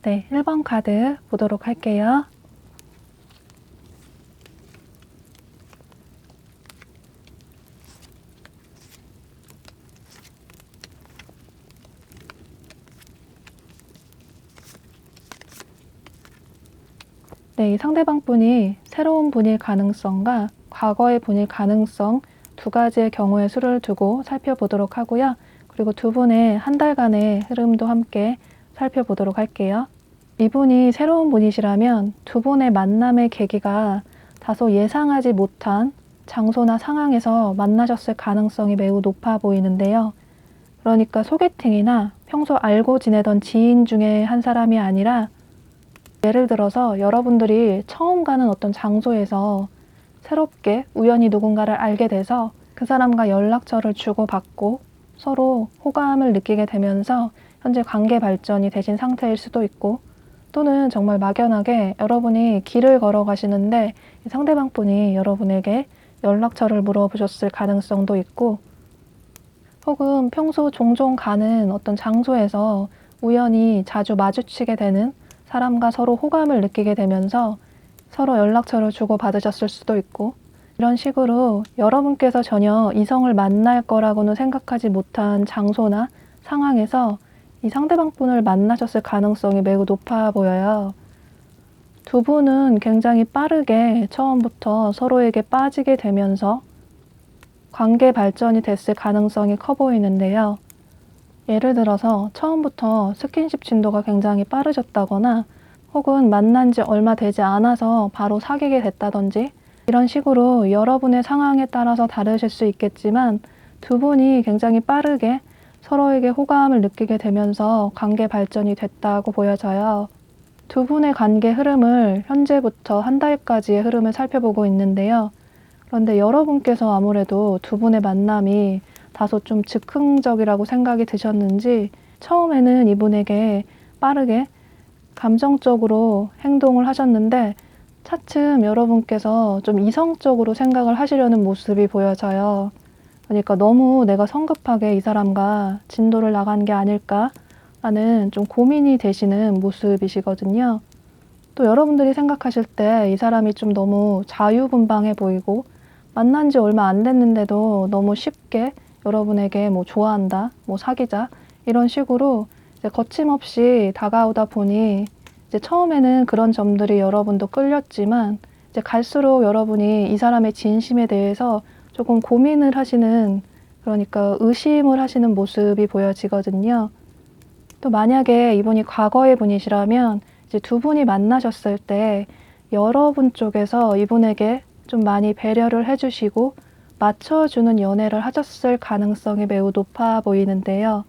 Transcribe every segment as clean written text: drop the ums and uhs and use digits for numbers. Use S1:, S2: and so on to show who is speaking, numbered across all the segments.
S1: 네, 1번 카드 보도록 할게요. 네, 이 상대방 분이 새로운 분일 가능성과 과거의 분일 가능성 두 가지의 경우의 수를 두고 살펴보도록 하고요. 그리고 두 분의 한 달간의 흐름도 함께 살펴보도록 할게요. 이분이 새로운 분이시라면 두 분의 만남의 계기가 다소 예상하지 못한 장소나 상황에서 만나셨을 가능성이 매우 높아 보이는데요. 그러니까 소개팅이나 평소 알고 지내던 지인 중에 한 사람이 아니라 예를 들어서 여러분들이 처음 가는 어떤 장소에서 새롭게 우연히 누군가를 알게 돼서 그 사람과 연락처를 주고받고 서로 호감을 느끼게 되면서 현재 관계 발전이 되신 상태일 수도 있고, 또는 정말 막연하게 여러분이 길을 걸어가시는데 상대방 분이 여러분에게 연락처를 물어보셨을 가능성도 있고, 혹은 평소 종종 가는 어떤 장소에서 우연히 자주 마주치게 되는 사람과 서로 호감을 느끼게 되면서 서로 연락처를 주고받으셨을 수도 있고, 이런 식으로 여러분께서 전혀 이성을 만날 거라고는 생각하지 못한 장소나 상황에서 이 상대방 분을 만나셨을 가능성이 매우 높아 보여요. 두 분은 굉장히 빠르게 처음부터 서로에게 빠지게 되면서 관계 발전이 됐을 가능성이 커 보이는데요. 예를 들어서 처음부터 스킨십 진도가 굉장히 빠르셨다거나, 혹은 만난 지 얼마 되지 않아서 바로 사귀게 됐다든지, 이런 식으로 여러분의 상황에 따라서 다르실 수 있겠지만 두 분이 굉장히 빠르게 서로에게 호감을 느끼게 되면서 관계 발전이 됐다고 보여져요. 두 분의 관계 흐름을 현재부터 한 달까지의 흐름을 살펴보고 있는데요. 그런데 여러분께서 아무래도 두 분의 만남이 다소 좀 즉흥적이라고 생각이 드셨는지 처음에는 이분에게 빠르게 감정적으로 행동을 하셨는데 차츰 여러분께서 좀 이성적으로 생각을 하시려는 모습이 보여져요. 그러니까 너무 내가 성급하게 이 사람과 진도를 나간 게 아닐까라는 좀 고민이 되시는 모습이시거든요. 또 여러분들이 생각하실 때 이 사람이 좀 너무 자유분방해 보이고 만난 지 얼마 안 됐는데도 너무 쉽게 여러분에게 뭐 좋아한다, 뭐 사귀자 이런 식으로 이제 거침없이 다가오다 보니 이제 처음에는 그런 점들이 여러분도 끌렸지만 이제 갈수록 여러분이 이 사람의 진심에 대해서 조금 고민을 하시는, 그러니까 의심을 하시는 모습이 보여지거든요. 또 만약에 이분이 과거의 분이시라면 이제 두 분이 만나셨을 때 여러분 쪽에서 이분에게 좀 많이 배려를 해주시고 맞춰주는 연애를 하셨을 가능성이 매우 높아 보이는데요.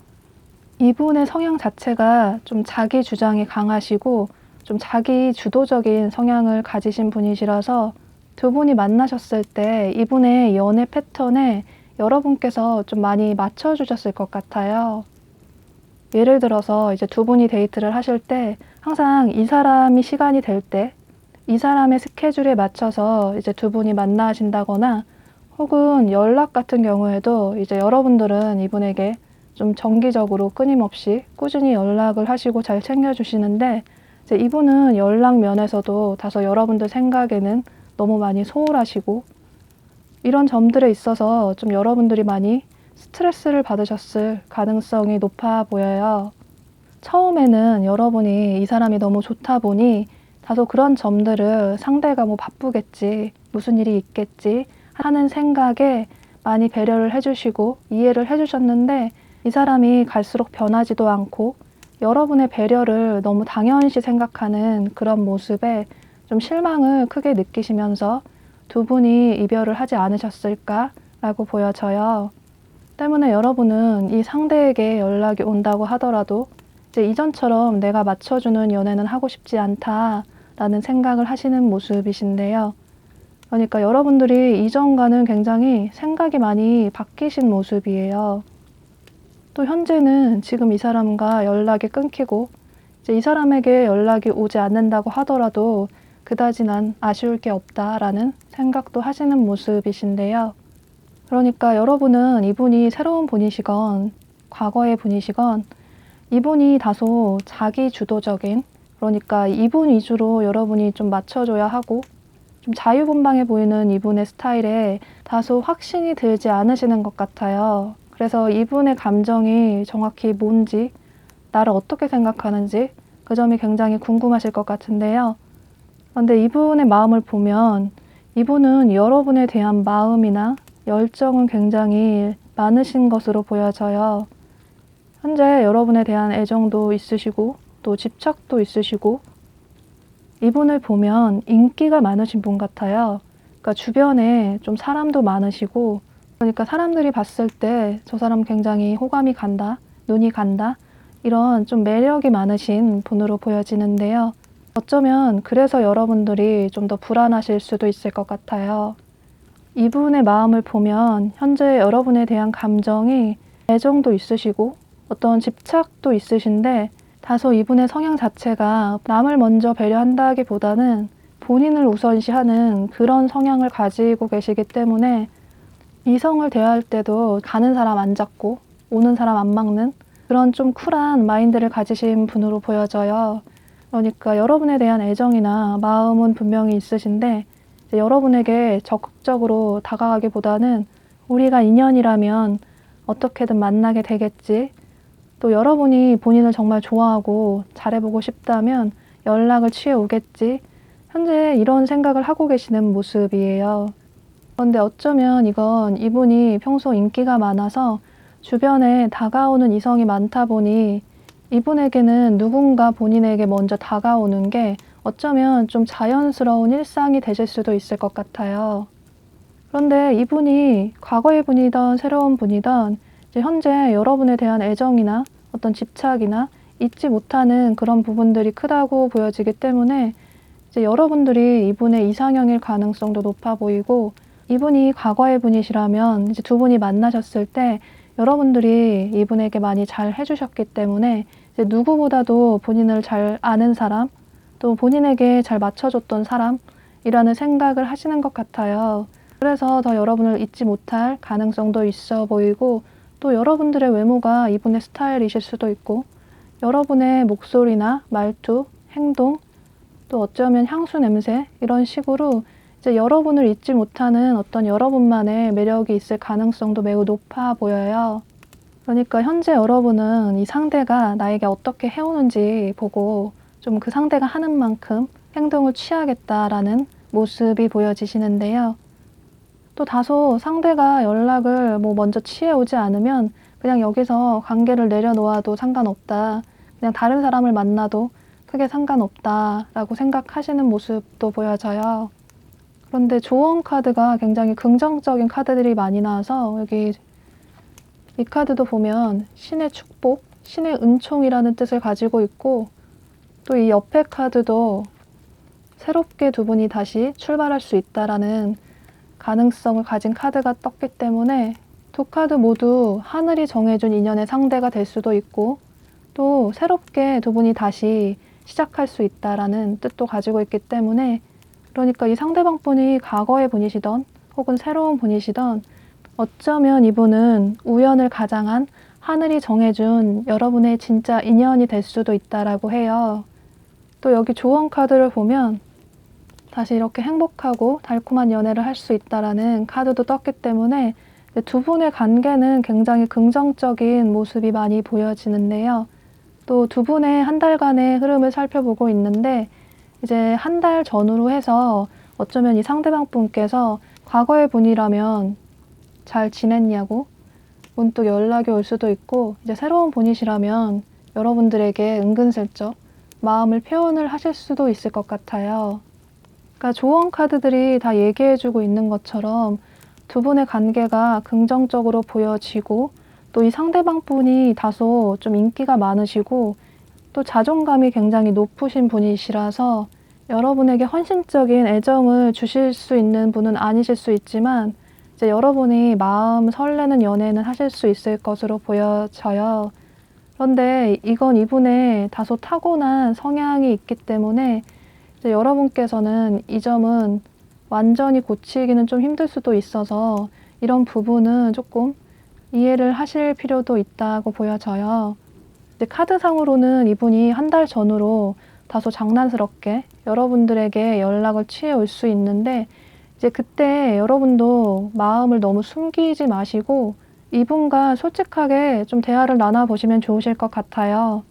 S1: 이분의 성향 자체가 좀 자기 주장이 강하시고 좀 자기 주도적인 성향을 가지신 분이시라서 두 분이 만나셨을 때 이분의 연애 패턴에 여러분께서 좀 많이 맞춰주셨을 것 같아요. 예를 들어서 이제 두 분이 데이트를 하실 때 항상 이 사람이 시간이 될 때 이 사람의 스케줄에 맞춰서 이제 두 분이 만나신다거나 혹은 연락 같은 경우에도 이제 여러분들은 이분에게 좀 정기적으로 끊임없이 꾸준히 연락을 하시고 잘 챙겨주시는데 이제 이분은 연락 면에서도 다소 여러분들 생각에는 너무 많이 소홀하시고 이런 점들에 있어서 좀 여러분들이 많이 스트레스를 받으셨을 가능성이 높아 보여요. 처음에는 여러분이 이 사람이 너무 좋다 보니 다소 그런 점들을 상대가 뭐 바쁘겠지, 무슨 일이 있겠지 하는 생각에 많이 배려를 해주시고 이해를 해주셨는데 이 사람이 갈수록 변하지도 않고 여러분의 배려를 너무 당연시 생각하는 그런 모습에 좀 실망을 크게 느끼시면서 두 분이 이별을 하지 않으셨을까라고 보여져요. 때문에 여러분은 이 상대에게 연락이 온다고 하더라도 이제 이전처럼 내가 맞춰주는 연애는 하고 싶지 않다라는 생각을 하시는 모습이신데요. 그러니까 여러분들이 이전과는 굉장히 생각이 많이 바뀌신 모습이에요. 또 현재는 지금 이 사람과 연락이 끊기고 이제 이 사람에게 연락이 오지 않는다고 하더라도 그다지 난 아쉬울 게 없다라는 생각도 하시는 모습이신데요. 그러니까 여러분은 이분이 새로운 분이시건 과거의 분이시건 이분이 다소 자기 주도적인, 그러니까 이분 위주로 여러분이 좀 맞춰줘야 하고 좀 자유분방해 보이는 이분의 스타일에 다소 확신이 들지 않으시는 것 같아요. 그래서 이분의 감정이 정확히 뭔지, 나를 어떻게 생각하는지 그 점이 굉장히 궁금하실 것 같은데요. 그런데 이분의 마음을 보면 이분은 여러분에 대한 마음이나 열정은 굉장히 많으신 것으로 보여져요. 현재 여러분에 대한 애정도 있으시고 또 집착도 있으시고 이분을 보면 인기가 많으신 분 같아요. 그러니까 주변에 좀 사람도 많으시고 그러니까 사람들이 봤을 때 저 사람 굉장히 호감이 간다, 눈이 간다 이런 좀 매력이 많으신 분으로 보여지는데요. 어쩌면 그래서 여러분들이 좀 더 불안하실 수도 있을 것 같아요. 이분의 마음을 보면 현재 여러분에 대한 감정이 애정도 있으시고 어떤 집착도 있으신데 다소 이분의 성향 자체가 남을 먼저 배려한다기보다는 본인을 우선시하는 그런 성향을 가지고 계시기 때문에 이성을 대할 때도 가는 사람 안 잡고 오는 사람 안 막는 그런 좀 쿨한 마인드를 가지신 분으로 보여져요. 그러니까 여러분에 대한 애정이나 마음은 분명히 있으신데 이제 여러분에게 적극적으로 다가가기보다는 우리가 인연이라면 어떻게든 만나게 되겠지. 또 여러분이 본인을 정말 좋아하고 잘해보고 싶다면 연락을 취해 오겠지. 현재 이런 생각을 하고 계시는 모습이에요. 그런데 어쩌면 이건 이분이 평소 인기가 많아서 주변에 다가오는 이성이 많다 보니 이분에게는 누군가 본인에게 먼저 다가오는 게 어쩌면 좀 자연스러운 일상이 되실 수도 있을 것 같아요. 그런데 이분이 과거의 분이든 새로운 분이든 이제 현재 여러분에 대한 애정이나 어떤 집착이나 잊지 못하는 그런 부분들이 크다고 보여지기 때문에 이제 여러분들이 이분의 이상형일 가능성도 높아 보이고, 이분이 과거의 분이시라면 이제 두 분이 만나셨을 때 여러분들이 이분에게 많이 잘 해주셨기 때문에 이제 누구보다도 본인을 잘 아는 사람, 또 본인에게 잘 맞춰줬던 사람이라는 생각을 하시는 것 같아요. 그래서 더 여러분을 잊지 못할 가능성도 있어 보이고, 또 여러분들의 외모가 이분의 스타일이실 수도 있고, 여러분의 목소리나 말투, 행동, 또 어쩌면 향수 냄새, 이런 식으로 이제 여러분을 잊지 못하는 어떤 여러분만의 매력이 있을 가능성도 매우 높아 보여요. 그러니까 현재 여러분은 이 상대가 나에게 어떻게 해오는지 보고 좀 그 상대가 하는 만큼 행동을 취하겠다라는 모습이 보여지시는데요. 또 다소 상대가 연락을 먼저 취해오지 않으면 그냥 여기서 관계를 내려놓아도 상관없다, 그냥 다른 사람을 만나도 크게 상관없다라고 생각하시는 모습도 보여져요. 그런데 조언 카드가 굉장히 긍정적인 카드들이 많이 나와서 여기 이 카드도 보면 신의 축복, 신의 은총이라는 뜻을 가지고 있고, 또 이 옆에 카드도 새롭게 두 분이 다시 출발할 수 있다라는 가능성을 가진 카드가 떴기 때문에 두 카드 모두 하늘이 정해준 인연의 상대가 될 수도 있고, 또 새롭게 두 분이 다시 시작할 수 있다라는 뜻도 가지고 있기 때문에, 그러니까 이 상대방 분이 과거의 분이시던 혹은 새로운 분이시던 어쩌면 이분은 우연을 가장한 하늘이 정해준 여러분의 진짜 인연이 될 수도 있다라고 해요. 또 여기 조언 카드를 보면 다시 이렇게 행복하고 달콤한 연애를 할 수 있다라는 카드도 떴기 때문에 두 분의 관계는 굉장히 긍정적인 모습이 많이 보여지는데요. 또 두 분의 한 달간의 흐름을 살펴보고 있는데, 이제 한 달 전후로 해서 어쩌면 이 상대방 분께서 과거의 분이라면 잘 지냈냐고 문득 연락이 올 수도 있고, 이제 새로운 분이시라면 여러분들에게 은근슬쩍 마음을 표현을 하실 수도 있을 것 같아요. 그러니까 조언 카드들이 다 얘기해주고 있는 것처럼 두 분의 관계가 긍정적으로 보여지고, 또 이 상대방 분이 다소 좀 인기가 많으시고 또 자존감이 굉장히 높으신 분이시라서 여러분에게 헌신적인 애정을 주실 수 있는 분은 아니실 수 있지만 이제 여러분이 마음 설레는 연애는 하실 수 있을 것으로 보여져요. 그런데 이건 이분의 다소 타고난 성향이 있기 때문에 이제 여러분께서는 이 점은 완전히 고치기는 좀 힘들 수도 있어서 이런 부분은 조금 이해를 하실 필요도 있다고 보여져요. 이제 카드상으로는 이분이 한 달 전후로 다소 장난스럽게 여러분들에게 연락을 취해 올 수 있는데, 이제 그때 여러분도 마음을 너무 숨기지 마시고 이분과 솔직하게 좀 대화를 나눠보시면 좋으실 것 같아요.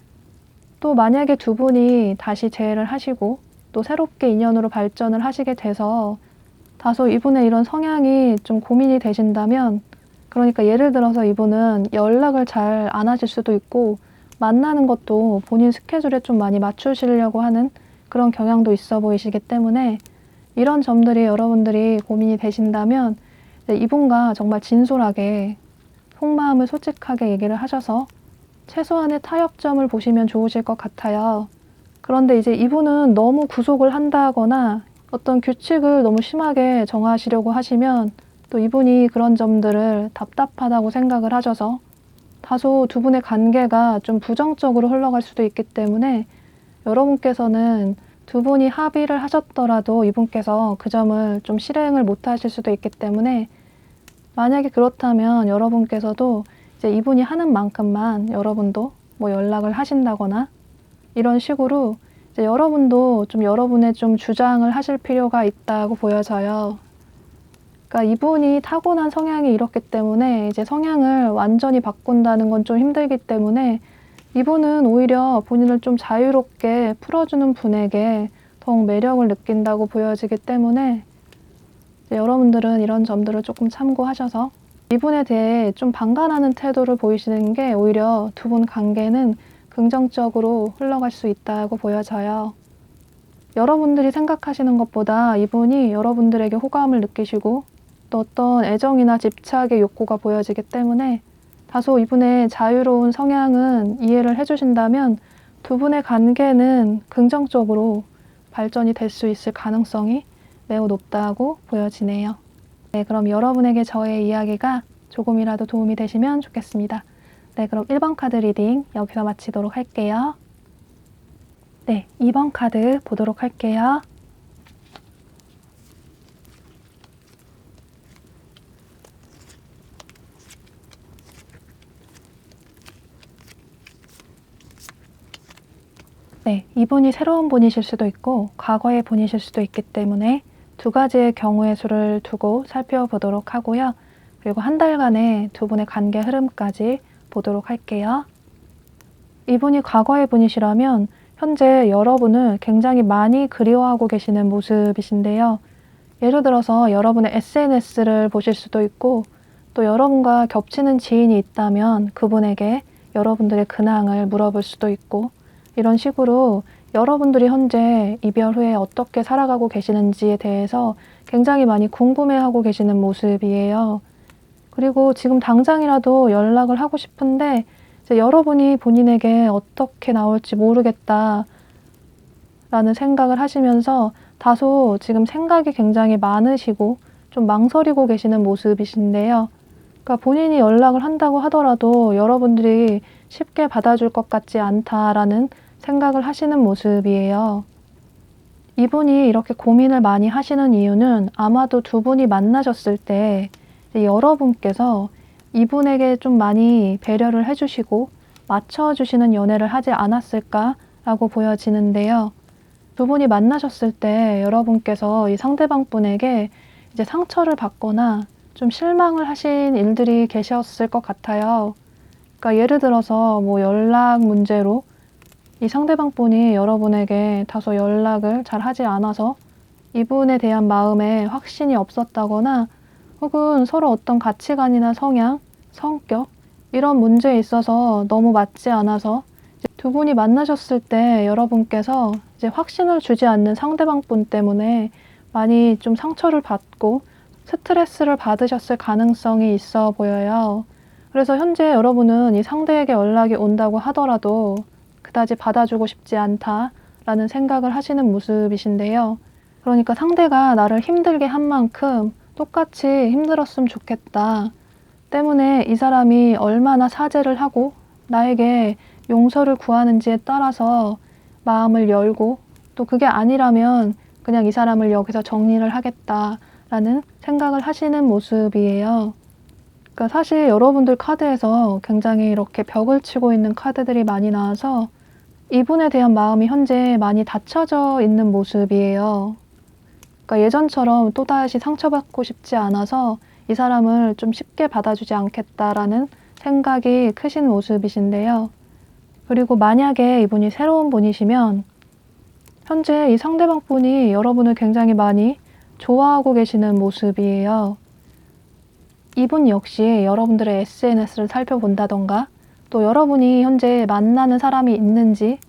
S1: 또 만약에 두 분이 다시 재회를 하시고 또 새롭게 인연으로 발전을 하시게 돼서 다소 이분의 이런 성향이 좀 고민이 되신다면, 그러니까 예를 들어서 이분은 연락을 잘 안 하실 수도 있고 만나는 것도 본인 스케줄에 좀 많이 맞추시려고 하는 그런 경향도 있어 보이시기 때문에, 이런 점들이 여러분들이 고민이 되신다면 이분과 정말 진솔하게 속마음을 솔직하게 얘기를 하셔서 최소한의 타협점을 보시면 좋으실 것 같아요. 그런데 이제 이분은 너무 구속을 한다거나 어떤 규칙을 너무 심하게 정하시려고 하시면 또 이분이 그런 점들을 답답하다고 생각을 하셔서 다소 두 분의 관계가 좀 부정적으로 흘러갈 수도 있기 때문에, 여러분께서는 두 분이 합의를 하셨더라도 이분께서 그 점을 좀 실행을 못 하실 수도 있기 때문에, 만약에 그렇다면 여러분께서도 이제 이분이 하는 만큼만 여러분도 연락을 하신다거나 이런 식으로 이제 여러분도 좀 여러분의 좀 주장을 하실 필요가 있다고 보여져요. 그러니까 이분이 타고난 성향이 이렇기 때문에 이제 성향을 완전히 바꾼다는 건 좀 힘들기 때문에, 이분은 오히려 본인을 좀 자유롭게 풀어주는 분에게 더욱 매력을 느낀다고 보여지기 때문에 여러분들은 이런 점들을 조금 참고하셔서 이분에 대해 좀 방관하는 태도를 보이시는 게 오히려 두 분 관계는 긍정적으로 흘러갈 수 있다고 보여져요. 여러분들이 생각하시는 것보다 이분이 여러분들에게 호감을 느끼시고 또 어떤 애정이나 집착의 욕구가 보여지기 때문에 다소 이분의 자유로운 성향은 이해를 해주신다면 두 분의 관계는 긍정적으로 발전이 될 수 있을 가능성이 매우 높다고 보여지네요. 네, 그럼 여러분에게 저의 이야기가 조금이라도 도움이 되시면 좋겠습니다. 네, 그럼 1번 카드 리딩 여기서 마치도록 할게요. 네, 2번 카드 보도록 할게요. 네, 이분이 새로운 분이실 수도 있고 과거의 분이실 수도 있기 때문에 두 가지의 경우의 수를 두고 살펴보도록 하고요. 그리고 한 달간의 두 분의 관계 흐름까지 보도록 할게요. 이분이 과거의 분이시라면 현재 여러분을 굉장히 많이 그리워하고 계시는 모습이신데요. 예를 들어서 여러분의 SNS를 보실 수도 있고 또 여러분과 겹치는 지인이 있다면 그분에게 여러분들의 근황을 물어볼 수도 있고 이런 식으로 여러분들이 현재 이별 후에 어떻게 살아가고 계시는지에 대해서 굉장히 많이 궁금해하고 계시는 모습이에요. 그리고 지금 당장이라도 연락을 하고 싶은데 이제 여러분이 본인에게 어떻게 나올지 모르겠다 라는 생각을 하시면서 다소 지금 생각이 굉장히 많으시고 좀 망설이고 계시는 모습이신데요. 그러니까 본인이 연락을 한다고 하더라도 여러분들이 쉽게 받아줄 것 같지 않다라는 생각을 하시는 모습이에요. 이분이 이렇게 고민을 많이 하시는 이유는 아마도 두 분이 만나셨을 때 여러분께서 이분에게 좀 많이 배려를 해주시고 맞춰주시는 연애를 하지 않았을까라고 보여지는데요. 두 분이 만나셨을 때 여러분께서 이 상대방 분에게 이제 상처를 받거나 좀 실망을 하신 일들이 계셨을 것 같아요. 그러니까 예를 들어서 뭐 연락 문제로 이 상대방 분이 여러분에게 다소 연락을 잘 하지 않아서 이분에 대한 마음에 확신이 없었다거나 혹은 서로 어떤 가치관이나 성향, 성격 이런 문제에 있어서 너무 맞지 않아서 이제 두 분이 만나셨을 때 여러분께서 이제 확신을 주지 않는 상대방 분 때문에 많이 좀 상처를 받고 스트레스를 받으셨을 가능성이 있어 보여요. 그래서 현재 여러분은 이 상대에게 연락이 온다고 하더라도 그다지 받아주고 싶지 않다라는 생각을 하시는 모습이신데요. 그러니까 상대가 나를 힘들게 한 만큼 똑같이 힘들었으면 좋겠다. 때문에 이 사람이 얼마나 사죄를 하고 나에게 용서를 구하는지에 따라서 마음을 열고 또 그게 아니라면 그냥 이 사람을 여기서 정리를 하겠다라는 생각을 하시는 모습이에요. 그러니까 사실 여러분들 카드에서 굉장히 이렇게 벽을 치고 있는 카드들이 많이 나와서 이분에 대한 마음이 현재 많이 닫혀져 있는 모습이에요. 그러니까 예전처럼 또다시 상처받고 싶지 않아서 이 사람을 좀 쉽게 받아주지 않겠다라는 생각이 크신 모습이신데요. 그리고 만약에 이분이 새로운 분이시면 현재 이 상대방 분이 여러분을 굉장히 많이 좋아하고 계시는 모습이에요. 이분 역시 여러분들의 SNS를 살펴본다던가 또 여러분이 현재 만나는 사람이 있는지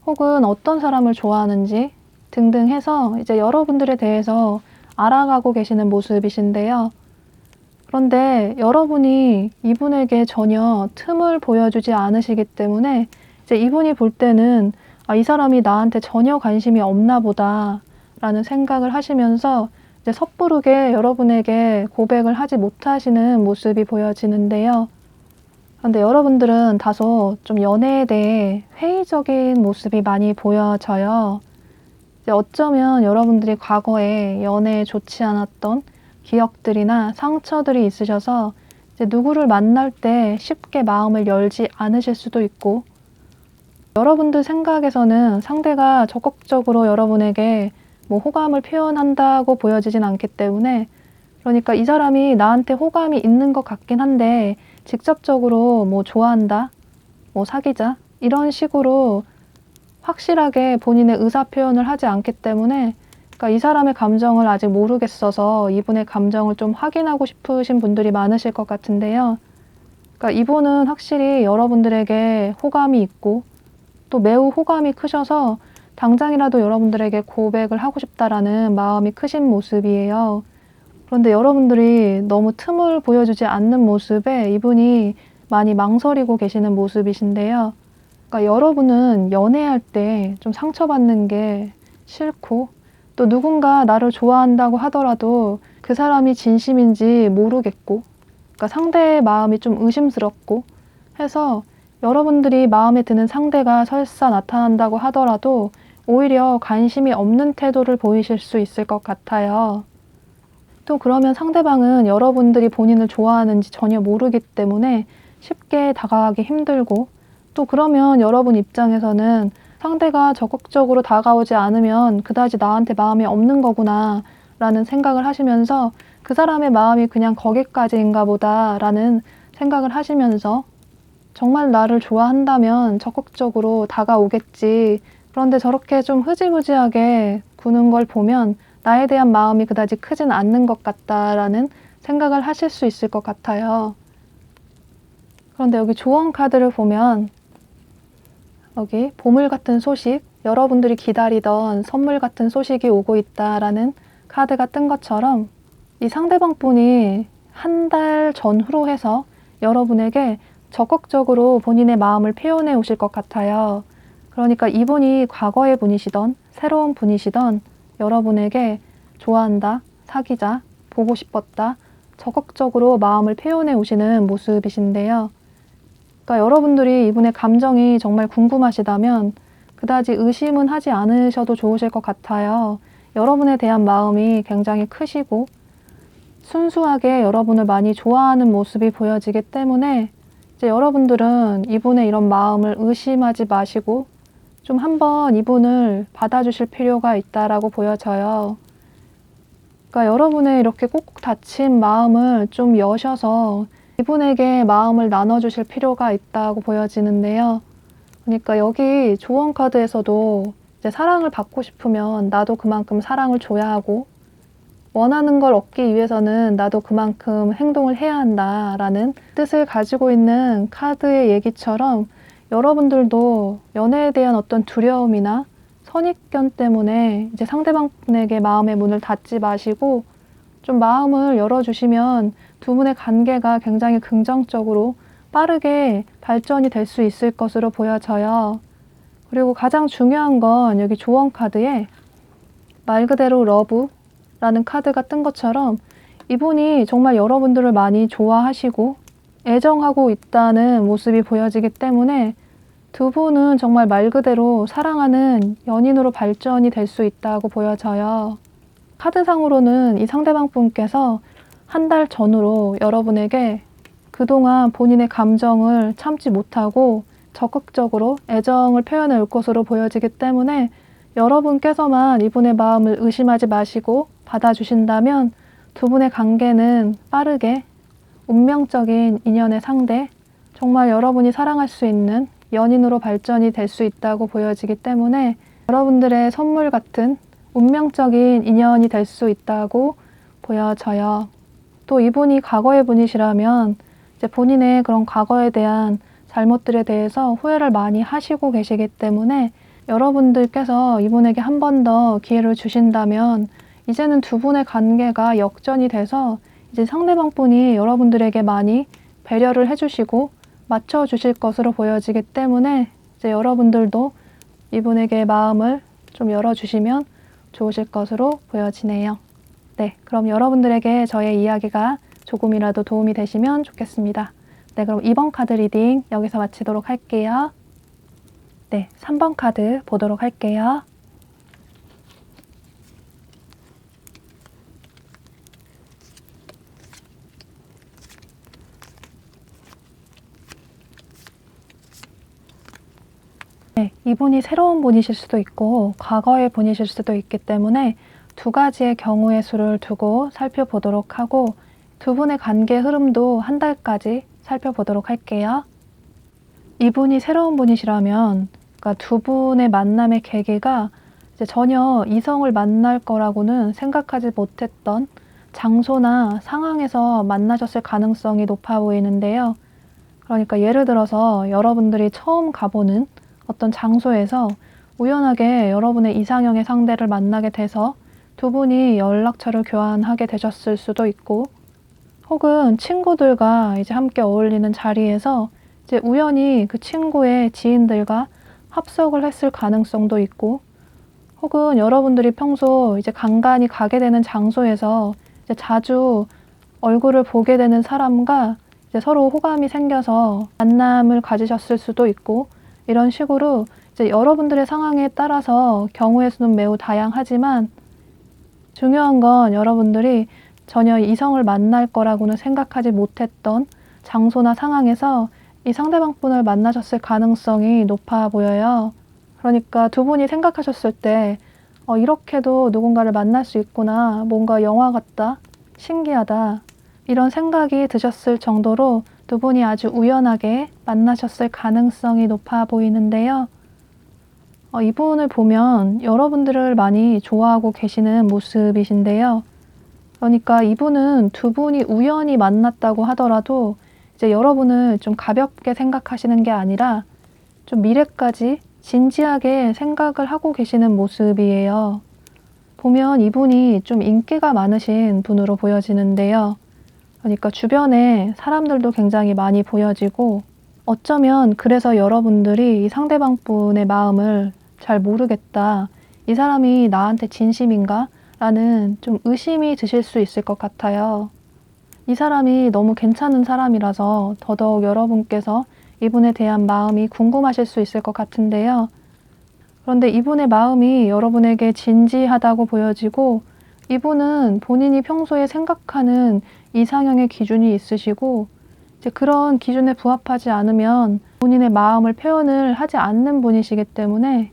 S1: 혹은 어떤 사람을 좋아하는지 등등 해서 이제 여러분들에 대해서 알아가고 계시는 모습이신데요. 그런데 여러분이 이분에게 전혀 틈을 보여주지 않으시기 때문에 이제 이분이 볼 때는 이 사람이 나한테 전혀 관심이 없나 보다 라는 생각을 하시면서 이제 섣부르게 여러분에게 고백을 하지 못하시는 모습이 보여지는데요. 그런데 여러분들은 다소 좀 연애에 대해 회의적인 모습이 많이 보여져요. 이제 어쩌면 여러분들이 과거에 연애에 좋지 않았던 기억들이나 상처들이 있으셔서 이제 누구를 만날 때 쉽게 마음을 열지 않으실 수도 있고 여러분들 생각에서는 상대가 적극적으로 여러분에게 뭐 호감을 표현한다고 보여지진 않기 때문에 그러니까 이 사람이 나한테 호감이 있는 것 같긴 한데 직접적으로 뭐 좋아한다, 뭐 사귀자 이런 식으로 확실하게 본인의 의사 표현을 하지 않기 때문에 그러니까 이 사람의 감정을 아직 모르겠어서 이분의 감정을 좀 확인하고 싶으신 분들이 많으실 것 같은데요. 그러니까 이분은 확실히 여러분들에게 호감이 있고 또 매우 호감이 크셔서 당장이라도 여러분들에게 고백을 하고 싶다라는 마음이 크신 모습이에요. 그런데 여러분들이 너무 틈을 보여주지 않는 모습에 이분이 많이 망설이고 계시는 모습이신데요. 그러니까 여러분은 연애할 때 좀 상처받는 게 싫고, 또 누군가 나를 좋아한다고 하더라도 그 사람이 진심인지 모르겠고, 그러니까 상대의 마음이 좀 의심스럽고 해서 여러분들이 마음에 드는 상대가 설사 나타난다고 하더라도 오히려 관심이 없는 태도를 보이실 수 있을 것 같아요. 또 그러면 상대방은 여러분들이 본인을 좋아하는지 전혀 모르기 때문에 쉽게 다가가기 힘들고, 또 그러면 여러분 입장에서는 상대가 적극적으로 다가오지 않으면 그다지 나한테 마음이 없는 거구나 라는 생각을 하시면서 그 사람의 마음이 그냥 거기까지인가 보다 라는 생각을 하시면서 정말 나를 좋아한다면 적극적으로 다가오겠지. 그런데 저렇게 좀 흐지부지하게 구는 걸 보면 나에 대한 마음이 그다지 크진 않는 것 같다라는 생각을 하실 수 있을 것 같아요. 그런데 여기 조언 카드를 보면 여기 보물 같은 소식, 여러분들이 기다리던 선물 같은 소식이 오고 있다라는 카드가 뜬 것처럼 이 상대방 분이 한 달 전후로 해서 여러분에게 적극적으로 본인의 마음을 표현해 오실 것 같아요. 그러니까 이분이 과거의 분이시던 새로운 분이시던 여러분에게 좋아한다, 사귀자, 보고 싶었다, 적극적으로 마음을 표현해 오시는 모습이신데요. 그러니까 여러분들이 이분의 감정이 정말 궁금하시다면 그다지 의심은 하지 않으셔도 좋으실 것 같아요. 여러분에 대한 마음이 굉장히 크시고 순수하게 여러분을 많이 좋아하는 모습이 보여지기 때문에 이제 여러분들은 이분의 이런 마음을 의심하지 마시고 좀 한번 이분을 받아주실 필요가 있다라고 보여져요. 그러니까 여러분의 이렇게 꾹꾹 닫힌 마음을 좀 여셔서 이분에게 마음을 나눠주실 필요가 있다고 보여지는데요. 그러니까 여기 조언 카드에서도 이제 사랑을 받고 싶으면 나도 그만큼 사랑을 줘야 하고, 원하는 걸 얻기 위해서는 나도 그만큼 행동을 해야 한다라는 뜻을 가지고 있는 카드의 얘기처럼 여러분들도 연애에 대한 어떤 두려움이나 선입견 때문에 이제 상대방에게 마음의 문을 닫지 마시고 좀 마음을 열어주시면 두 분의 관계가 굉장히 긍정적으로 빠르게 발전이 될 수 있을 것으로 보여져요. 그리고 가장 중요한 건 여기 조언 카드에 말 그대로 러브라는 카드가 뜬 것처럼 이분이 정말 여러분들을 많이 좋아하시고 애정하고 있다는 모습이 보여지기 때문에 두 분은 정말 말 그대로 사랑하는 연인으로 발전이 될 수 있다고 보여져요. 카드상으로는 이 상대방 분께서 한 달 전후로 여러분에게 그동안 본인의 감정을 참지 못하고 적극적으로 애정을 표현해 올 것으로 보여지기 때문에 여러분께서만 이분의 마음을 의심하지 마시고 받아주신다면 두 분의 관계는 빠르게 운명적인 인연의 상대, 정말 여러분이 사랑할 수 있는 연인으로 발전이 될 수 있다고 보여지기 때문에 여러분들의 선물 같은 운명적인 인연이 될 수 있다고 보여져요. 또 이분이 과거의 분이시라면 이제 본인의 그런 과거에 대한 잘못들에 대해서 후회를 많이 하시고 계시기 때문에 여러분들께서 이분에게 한 번 더 기회를 주신다면 이제는 두 분의 관계가 역전이 돼서 이제 상대방 분이 여러분들에게 많이 배려를 해주시고 맞춰주실 것으로 보여지기 때문에 이제 여러분들도 이분에게 마음을 좀 열어주시면 좋으실 것으로 보여지네요. 네, 그럼 여러분들에게 저의 이야기가 조금이라도 도움이 되시면 좋겠습니다. 네, 그럼 2번 카드 리딩 여기서 마치도록 할게요. 네, 3번 카드 보도록 할게요. 네, 이분이 새로운 분이실 수도 있고 과거의 분이실 수도 있기 때문에 두 가지의 경우의 수를 두고 살펴보도록 하고 두 분의 관계 흐름도 한 달까지 살펴보도록 할게요. 이분이 새로운 분이시라면 그러니까 두 분의 만남의 계기가 이제 전혀 이성을 만날 거라고는 생각하지 못했던 장소나 상황에서 만나셨을 가능성이 높아 보이는데요. 그러니까 예를 들어서 여러분들이 처음 가보는 어떤 장소에서 우연하게 여러분의 이상형의 상대를 만나게 돼서 두 분이 연락처를 교환하게 되셨을 수도 있고, 혹은 친구들과 이제 함께 어울리는 자리에서 이제 우연히 그 친구의 지인들과 합석을 했을 가능성도 있고, 혹은 여러분들이 평소 이제 간간히 가게 되는 장소에서 이제 자주 얼굴을 보게 되는 사람과 이제 서로 호감이 생겨서 만남을 가지셨을 수도 있고, 이런 식으로 이제 여러분들의 상황에 따라서 경우의 수는 매우 다양하지만, 중요한 건 여러분들이 전혀 이성을 만날 거라고는 생각하지 못했던 장소나 상황에서 이 상대방 분을 만나셨을 가능성이 높아 보여요. 그러니까 두 분이 생각하셨을 때 이렇게도 누군가를 만날 수 있구나, 뭔가 영화 같다, 신기하다, 이런 생각이 드셨을 정도로 두 분이 아주 우연하게 만나셨을 가능성이 높아 보이는데요. 이분을 보면 여러분들을 많이 좋아하고 계시는 모습이신데요. 그러니까 이분은 두 분이 우연히 만났다고 하더라도 이제 여러분을 좀 가볍게 생각하시는 게 아니라 좀 미래까지 진지하게 생각을 하고 계시는 모습이에요. 보면 이분이 좀 인기가 많으신 분으로 보여지는데요. 그러니까 주변에 사람들도 굉장히 많이 보여지고, 어쩌면 그래서 여러분들이 이 상대방 분의 마음을 잘 모르겠다, 이 사람이 나한테 진심인가? 라는 좀 의심이 드실 수 있을 것 같아요. 이 사람이 너무 괜찮은 사람이라서 더더욱 여러분께서 이분에 대한 마음이 궁금하실 수 있을 것 같은데요. 그런데 이분의 마음이 여러분에게 진지하다고 보여지고, 이분은 본인이 평소에 생각하는 이상형의 기준이 있으시고, 이제 그런 기준에 부합하지 않으면 본인의 마음을 표현을 하지 않는 분이시기 때문에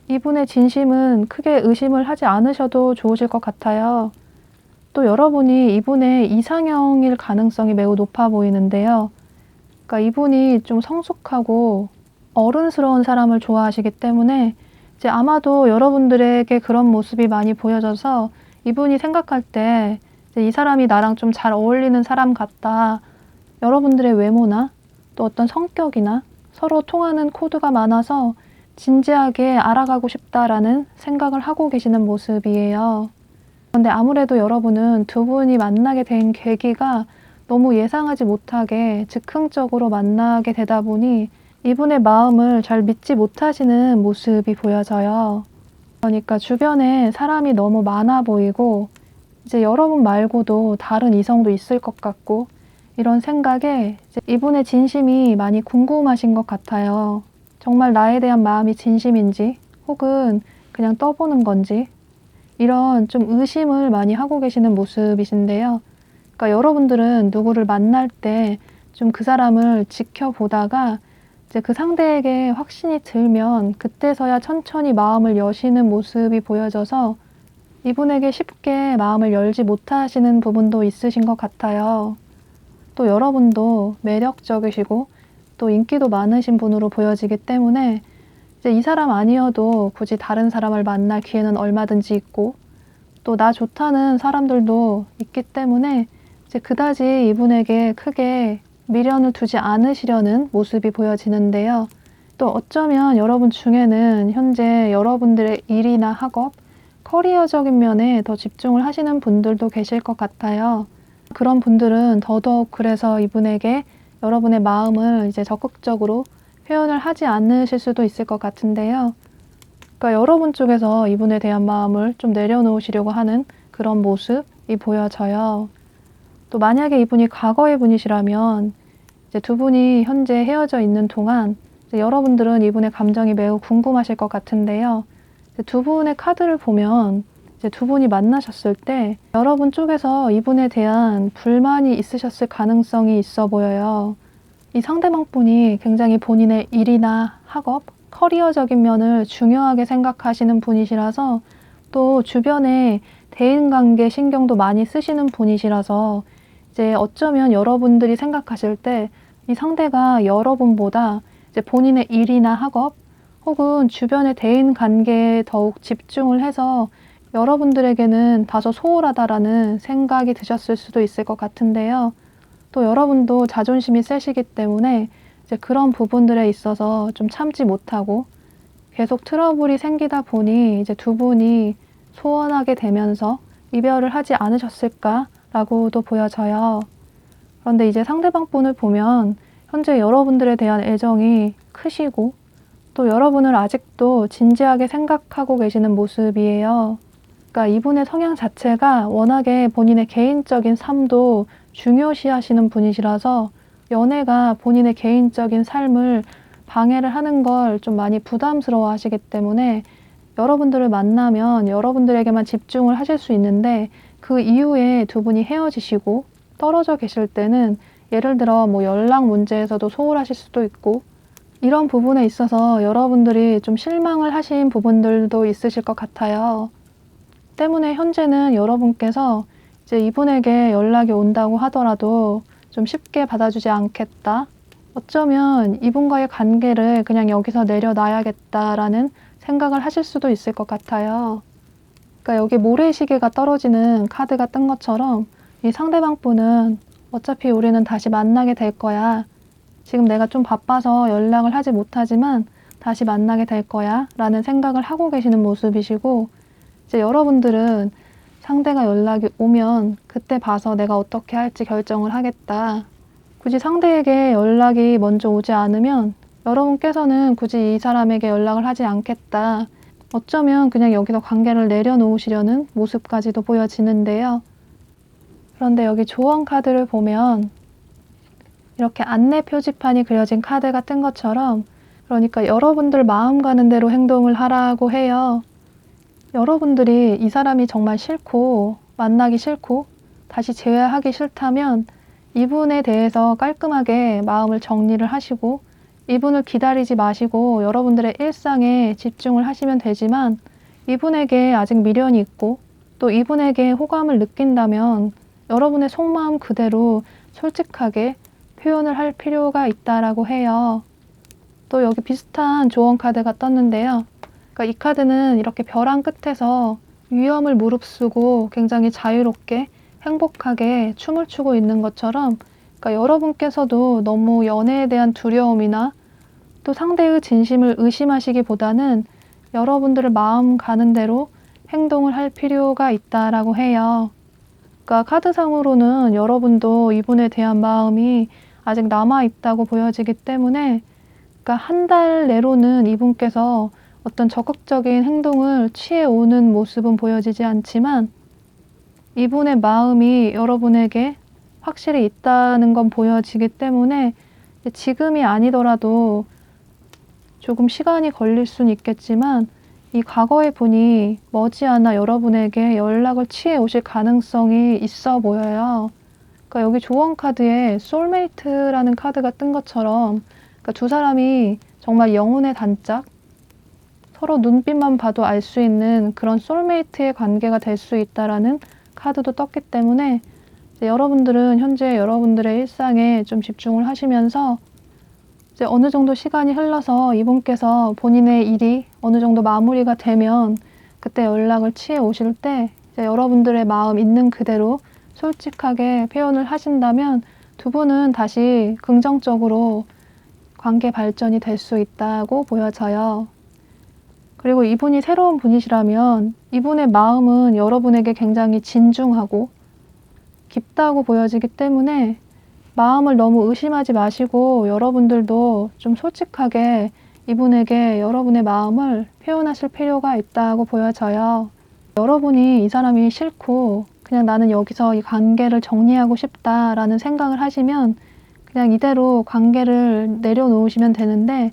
S1: 이분의 진심은 크게 의심을 하지 않으셔도 좋으실 것 같아요. 또 여러분이 이분의 이상형일 가능성이 매우 높아 보이는데요. 그러니까 이분이 좀 성숙하고 어른스러운 사람을 좋아하시기 때문에 이제 아마도 여러분들에게 그런 모습이 많이 보여져서 이분이 생각할 때 이제 이 사람이 나랑 좀 잘 어울리는 사람 같다, 여러분들의 외모나 또 어떤 성격이나 서로 통하는 코드가 많아서 진지하게 알아가고 싶다라는 생각을 하고 계시는 모습이에요. 그런데 아무래도 여러분은 두 분이 만나게 된 계기가 너무 예상하지 못하게 즉흥적으로 만나게 되다 보니 이분의 마음을 잘 믿지 못하시는 모습이 보여져요. 그러니까 주변에 사람이 너무 많아 보이고, 이제 여러분 말고도 다른 이성도 있을 것 같고, 이런 생각에 이제 이분의 진심이 많이 궁금하신 것 같아요. 정말 나에 대한 마음이 진심인지, 혹은 그냥 떠보는 건지, 이런 좀 의심을 많이 하고 계시는 모습이신데요. 그러니까 여러분들은 누구를 만날 때 좀 그 사람을 지켜보다가 이제 그 상대에게 확신이 들면 그때서야 천천히 마음을 여시는 모습이 보여져서 이분에게 쉽게 마음을 열지 못하시는 부분도 있으신 것 같아요. 또 여러분도 매력적이시고 또 인기도 많으신 분으로 보여지기 때문에 이제 이 사람 아니어도 굳이 다른 사람을 만날 기회는 얼마든지 있고, 또 나 좋다는 사람들도 있기 때문에 이제 그다지 이분에게 크게 미련을 두지 않으시려는 모습이 보여지는데요. 또 어쩌면 여러분 중에는 현재 여러분들의 일이나 학업, 커리어적인 면에 더 집중을 하시는 분들도 계실 것 같아요. 그런 분들은 더더욱 그래서 이분에게 여러분의 마음을 이제 적극적으로 표현을 하지 않으실 수도 있을 것 같은데요. 그러니까 여러분 쪽에서 이분에 대한 마음을 좀 내려놓으시려고 하는 그런 모습이 보여져요. 또 만약에 이분이 과거의 분이시라면 이제 두 분이 현재 헤어져 있는 동안 이제 여러분들은 이분의 감정이 매우 궁금하실 것 같은데요. 이제 두 분의 카드를 보면 이제 두 분이 만나셨을 때 여러분 쪽에서 이분에 대한 불만이 있으셨을 가능성이 있어 보여요. 이 상대방 분이 굉장히 본인의 일이나 학업, 커리어적인 면을 중요하게 생각하시는 분이시라서, 또 주변에 대인관계 신경도 많이 쓰시는 분이시라서 이제 어쩌면 여러분들이 생각하실 때 이 상대가 여러분보다 이제 본인의 일이나 학업 혹은 주변의 대인관계에 더욱 집중을 해서 여러분들에게는 다소 소홀하다라는 생각이 드셨을 수도 있을 것 같은데요. 또 여러분도 자존심이 세시기 때문에 이제 그런 부분들에 있어서 좀 참지 못하고 계속 트러블이 생기다 보니 이제 두 분이 소원하게 되면서 이별을 하지 않으셨을까라고도 보여져요. 그런데 이제 상대방 분을 보면 현재 여러분들에 대한 애정이 크시고 또 여러분을 아직도 진지하게 생각하고 계시는 모습이에요. 그러니까 이분의 성향 자체가 워낙에 본인의 개인적인 삶도 중요시하시는 분이시라서 연애가 본인의 개인적인 삶을 방해를 하는 걸 좀 많이 부담스러워 하시기 때문에 여러분들을 만나면 여러분들에게만 집중을 하실 수 있는데 그 이후에 두 분이 헤어지시고 떨어져 계실 때는 예를 들어 뭐 연락 문제에서도 소홀하실 수도 있고 이런 부분에 있어서 여러분들이 좀 실망을 하신 부분들도 있으실 것 같아요. 때문에 현재는 여러분께서 이제 이분에게 연락이 온다고 하더라도 좀 쉽게 받아주지 않겠다. 어쩌면 이분과의 관계를 그냥 여기서 내려놔야겠다라는 생각을 하실 수도 있을 것 같아요. 그러니까 여기 모래시계가 떨어지는 카드가 뜬 것처럼 이 상대방 분은 어차피 우리는 다시 만나게 될 거야. 지금 내가 좀 바빠서 연락을 하지 못하지만 다시 만나게 될 거야 라는 생각을 하고 계시는 모습이시고 이제 여러분들은 상대가 연락이 오면 그때 봐서 내가 어떻게 할지 결정을 하겠다. 굳이 상대에게 연락이 먼저 오지 않으면 여러분께서는 굳이 이 사람에게 연락을 하지 않겠다. 어쩌면 그냥 여기서 관계를 내려놓으시려는 모습까지도 보여지는데요. 그런데 여기 조언 카드를 보면 이렇게 안내 표지판이 그려진 카드가 뜬 것처럼 그러니까 여러분들 마음 가는 대로 행동을 하라고 해요. 여러분들이 이 사람이 정말 싫고 만나기 싫고 다시 재회하기 싫다면 이분에 대해서 깔끔하게 마음을 정리를 하시고 이분을 기다리지 마시고 여러분들의 일상에 집중을 하시면 되지만 이분에게 아직 미련이 있고 또 이분에게 호감을 느낀다면 여러분의 속마음 그대로 솔직하게 표현을 할 필요가 있다라고 해요. 또 여기 비슷한 조언 카드가 떴는데요. 그러니까 이 카드는 이렇게 벼랑 끝에서 위험을 무릅쓰고 굉장히 자유롭게 행복하게 춤을 추고 있는 것처럼 그러니까 여러분께서도 너무 연애에 대한 두려움이나 또 상대의 진심을 의심하시기보다는 여러분들의 마음 가는 대로 행동을 할 필요가 있다라고 해요. 그러니까 카드상으로는 여러분도 이분에 대한 마음이 아직 남아있다고 보여지기 때문에 그러니까 한 달 내로는 이분께서 어떤 적극적인 행동을 취해오는 모습은 보여지지 않지만 이분의 마음이 여러분에게 확실히 있다는 건 보여지기 때문에 지금이 아니더라도 조금 시간이 걸릴 수는 있겠지만 이 과거의 분이 머지않아 여러분에게 연락을 취해 오실 가능성이 있어 보여요. 그러니까 여기 조언 카드에 소울메이트라는 카드가 뜬 것처럼 그러니까 두 사람이 정말 영혼의 단짝, 서로 눈빛만 봐도 알 수 있는 그런 소울메이트의 관계가 될 수 있다라는 카드도 떴기 때문에 이제 여러분들은 현재 여러분들의 일상에 좀 집중을 하시면서 이제 어느 정도 시간이 흘러서 이분께서 본인의 일이 어느 정도 마무리가 되면 그때 연락을 취해 오실 때 이제 여러분들의 마음 있는 그대로 솔직하게 표현을 하신다면 두 분은 다시 긍정적으로 관계 발전이 될 수 있다고 보여져요. 그리고 이분이 새로운 분이시라면 이분의 마음은 여러분에게 굉장히 진중하고 깊다고 보여지기 때문에 마음을 너무 의심하지 마시고 여러분들도 좀 솔직하게 이분에게 여러분의 마음을 표현하실 필요가 있다고 보여져요. 여러분이 이 사람이 싫고 그냥 나는 여기서 이 관계를 정리하고 싶다라는 생각을 하시면 그냥 이대로 관계를 내려놓으시면 되는데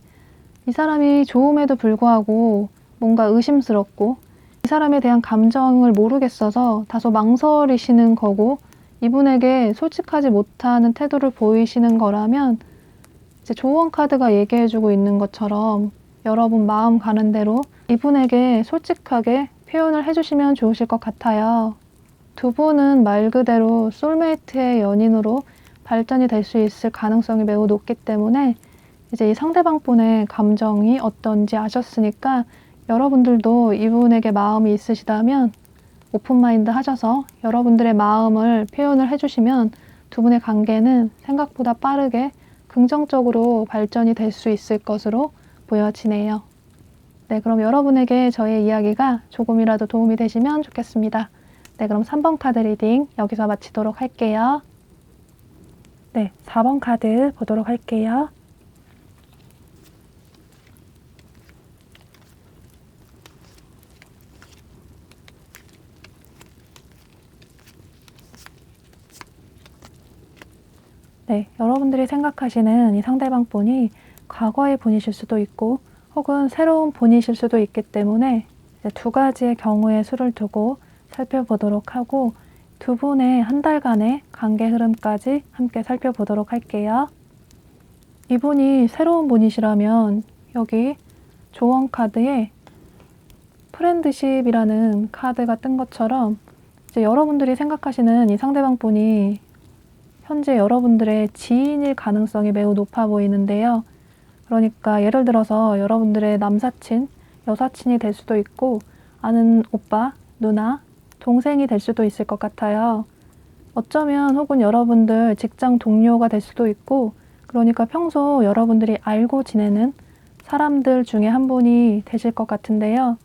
S1: 이 사람이 좋음에도 불구하고 뭔가 의심스럽고 이 사람에 대한 감정을 모르겠어서 다소 망설이시는 거고 이분에게 솔직하지 못하는 태도를 보이시는 거라면 이제 조언 카드가 얘기해주고 있는 것처럼 여러분 마음 가는 대로 이분에게 솔직하게 표현을 해주시면 좋으실 것 같아요. 두 분은 말 그대로 소울메이트의 연인으로 발전이 될 수 있을 가능성이 매우 높기 때문에 이제 이 상대방 분의 감정이 어떤지 아셨으니까 여러분들도 이분에게 마음이 있으시다면 오픈마인드 하셔서 여러분들의 마음을 표현을 해주시면 두 분의 관계는 생각보다 빠르게 긍정적으로 발전이 될 수 있을 것으로 보여지네요. 네, 그럼 여러분에게 저의 이야기가 조금이라도 도움이 되시면 좋겠습니다. 네, 그럼 3번 카드 리딩 여기서 마치도록 할게요. 네, 4번 카드 보도록 할게요. 네, 여러분들이 생각하시는 이 상대방 분이 과거의 분이실 수도 있고 혹은 새로운 분이실 수도 있기 때문에 이제 두 가지의 경우의 수를 두고 살펴보도록 하고 두 분의 한 달간의 관계 흐름까지 함께 살펴보도록 할게요. 이분이 새로운 분이시라면 여기 조언 카드에 프렌드십이라는 카드가 뜬 것처럼 이제 여러분들이 생각하시는 이 상대방 분이 현재 여러분들의 지인일 가능성이 매우 높아 보이는데요. 그러니까 예를 들어서 여러분들의 남사친, 여사친이 될 수도 있고 아는 오빠, 누나, 동생이 될 수도 있을 것 같아요. 어쩌면 혹은 여러분들 직장 동료가 될 수도 있고 그러니까 평소 여러분들이 알고 지내는 사람들 중에 한 분이 되실 것 같은데요.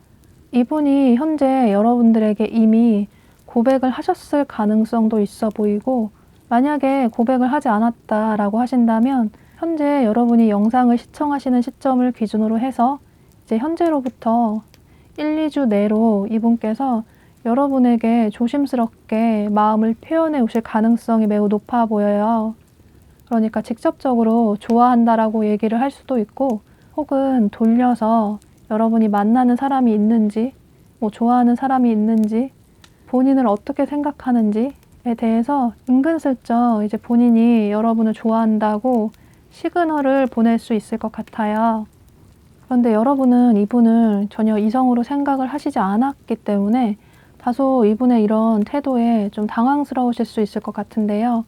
S1: 이분이 현재 여러분들에게 이미 고백을 하셨을 가능성도 있어 보이고 만약에 고백을 하지 않았다라고 하신다면 현재 여러분이 영상을 시청하시는 시점을 기준으로 해서 이제 현재로부터 1, 2주 내로 이분께서 여러분에게 조심스럽게 마음을 표현해 오실 가능성이 매우 높아 보여요. 그러니까 직접적으로 좋아한다라고 얘기를 할 수도 있고 혹은 돌려서 여러분이 만나는 사람이 있는지 뭐 좋아하는 사람이 있는지 본인을 어떻게 생각하는지에 대해서 은근슬쩍 이제 본인이 여러분을 좋아한다고 시그널을 보낼 수 있을 것 같아요. 그런데 여러분은 이분을 전혀 이성으로 생각을 하시지 않았기 때문에 다소 이분의 이런 태도에 좀 당황스러우실 수 있을 것 같은데요.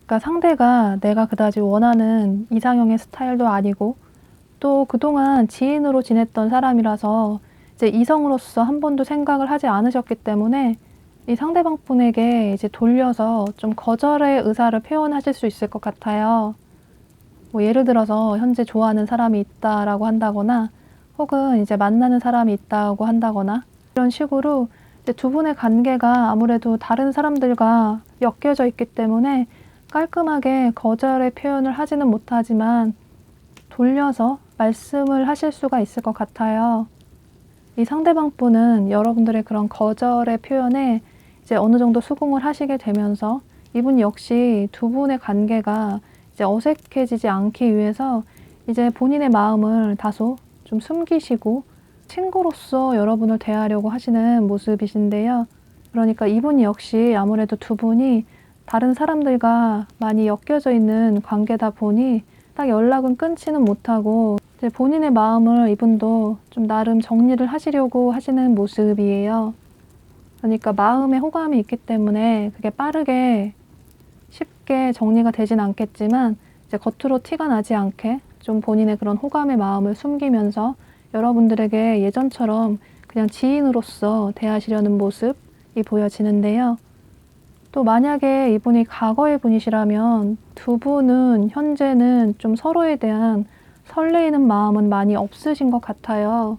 S1: 그러니까 상대가 내가 그다지 원하는 이상형의 스타일도 아니고 또 그동안 지인으로 지냈던 사람이라서 이제 이성으로서 한 번도 생각을 하지 않으셨기 때문에 이 상대방 분에게 이제 돌려서 좀 거절의 의사를 표현하실 수 있을 것 같아요. 뭐 예를 들어서 현재 좋아하는 사람이 있다라고 한다거나 혹은 이제 만나는 사람이 있다고 한다거나 이런 식으로 이제 두 분의 관계가 아무래도 다른 사람들과 엮여져 있기 때문에 깔끔하게 거절의 표현을 하지는 못하지만 돌려서 말씀을 하실 수가 있을 것 같아요. 이 상대방 분은 여러분들의 그런 거절의 표현에 이제 어느 정도 수긍을 하시게 되면서 이분 역시 두 분의 관계가 이제 어색해지지 않기 위해서 이제 본인의 마음을 다소 좀 숨기시고 친구로서 여러분을 대하려고 하시는 모습이신데요. 그러니까 이분 역시 아무래도 두 분이 다른 사람들과 많이 엮여져 있는 관계다 보니 딱 연락은 끊지는 못하고 이제 본인의 마음을 이분도 좀 나름 정리를 하시려고 하시는 모습이에요. 그러니까 마음에 호감이 있기 때문에 그게 빠르게 쉽게 정리가 되진 않겠지만 이제 겉으로 티가 나지 않게 좀 본인의 그런 호감의 마음을 숨기면서 여러분들에게 예전처럼 그냥 지인으로서 대하시려는 모습이 보여지는데요. 또 만약에 이분이 과거의 분이시라면 두 분은 현재는 좀 서로에 대한 설레이는 마음은 많이 없으신 것 같아요.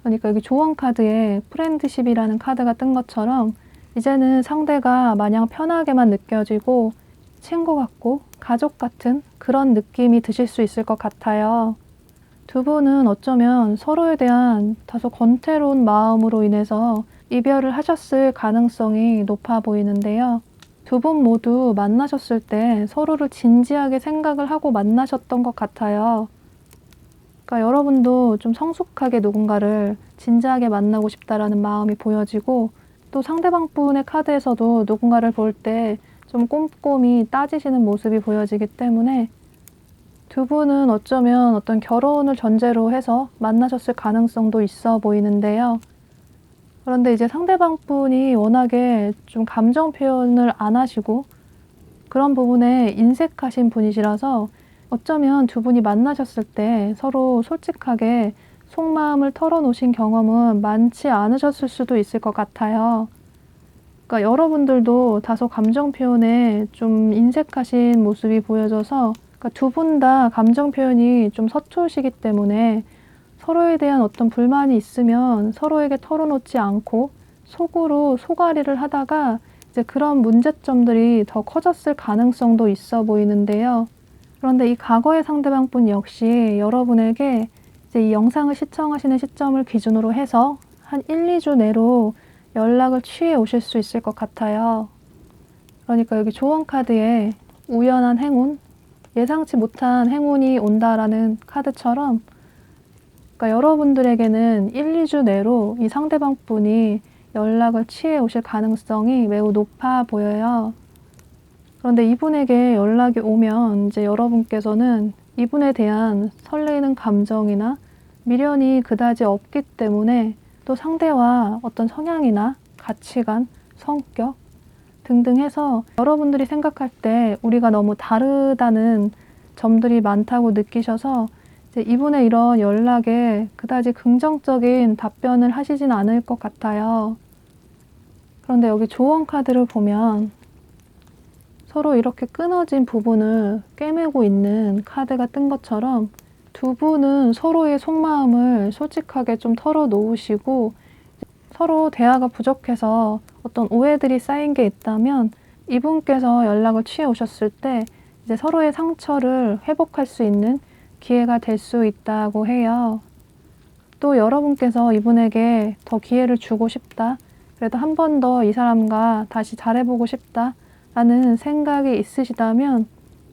S1: 그러니까 여기 조언 카드에 프렌드십이라는 카드가 뜬 것처럼 이제는 상대가 마냥 편하게만 느껴지고 친구 같고 가족 같은 그런 느낌이 드실 수 있을 것 같아요. 두 분은 어쩌면 서로에 대한 다소 권태로운 마음으로 인해서 이별을 하셨을 가능성이 높아 보이는데요. 두 분 모두 만나셨을 때 서로를 진지하게 생각을 하고 만나셨던 것 같아요. 그러니까 여러분도 좀 성숙하게 누군가를 진지하게 만나고 싶다라는 마음이 보여지고 또 상대방 분의 카드에서도 누군가를 볼 때 좀 꼼꼼히 따지시는 모습이 보여지기 때문에 두 분은 어쩌면 어떤 결혼을 전제로 해서 만나셨을 가능성도 있어 보이는데요. 그런데 이제 상대방 분이 워낙에 좀 감정 표현을 안 하시고 그런 부분에 인색하신 분이시라서 어쩌면 두 분이 만나셨을 때 서로 솔직하게 속마음을 털어놓으신 경험은 많지 않으셨을 수도 있을 것 같아요. 그러니까 여러분들도 다소 감정 표현에 좀 인색하신 모습이 보여져서 그러니까 두 분 다 감정 표현이 좀 서투르시기 때문에 서로에 대한 어떤 불만이 있으면 서로에게 털어놓지 않고 속으로 속앓이를 하다가 이제 그런 문제점들이 더 커졌을 가능성도 있어 보이는데요. 그런데 이 과거의 상대방분 역시 여러분에게 이제 이 영상을 시청하시는 시점을 기준으로 해서 한 1, 2주 내로 연락을 취해 오실 수 있을 것 같아요. 그러니까 여기 조언 카드에 우연한 행운, 예상치 못한 행운이 온다라는 카드처럼, 그러니까 여러분들에게는 1, 2주 내로 이 상대방 분이 연락을 취해 오실 가능성이 매우 높아 보여요. 그런데 이분에게 연락이 오면 이제 여러분께서는 이분에 대한 설레이는 감정이나 미련이 그다지 없기 때문에 또 상대와 어떤 성향이나 가치관, 성격 등등 해서 여러분들이 생각할 때 우리가 너무 다르다는 점들이 많다고 느끼셔서 이제 이분의 이런 연락에 그다지 긍정적인 답변을 하시진 않을 것 같아요. 그런데 여기 조언 카드를 보면 서로 이렇게 끊어진 부분을 꿰매고 있는 카드가 뜬 것처럼 두 분은 서로의 속마음을 솔직하게 좀 털어놓으시고 서로 대화가 부족해서 어떤 오해들이 쌓인 게 있다면 이분께서 연락을 취해 오셨을 때 이제 서로의 상처를 회복할 수 있는 기회가 될 수 있다고 해요. 또 여러분께서 이분에게 더 기회를 주고 싶다. 그래도 한 번 더 이 사람과 다시 잘해보고 싶다. 라는 생각이 있으시다면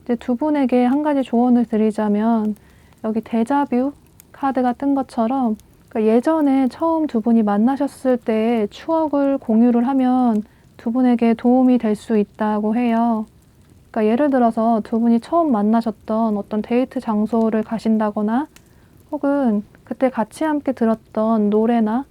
S1: 이제 두 분에게 한 가지 조언을 드리자면 여기 데자뷰 카드가 뜬 것처럼 그러니까 예전에 처음 두 분이 만나셨을 때의 추억을 공유를 하면 두 분에게 도움이 될 수 있다고 해요. 그러니까 예를 들어서 두 분이 처음 만나셨던 어떤 데이트 장소를 가신다거나 혹은 그때 같이 함께 들었던 노래나